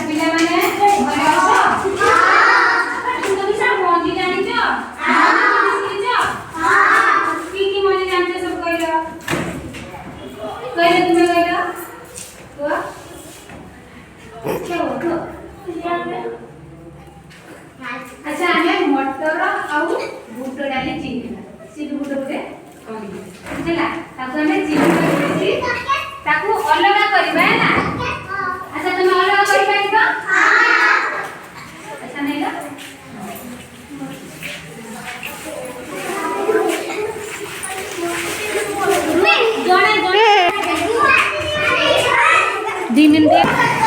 पिला माने घरे अछ तुम सब मौजी जानि छ की मौजी जानते सब कहलो तुम्हें कहलो क्या हो अच्छा हमें मटर आउ बुट डाली चिनी से बुट बुटे चला ताको हमें चिनी करछि ताको अलग करबा ना अच्छा तुम अलग करबा तो हां अच्छा नहीं लो जणे 2 मिनट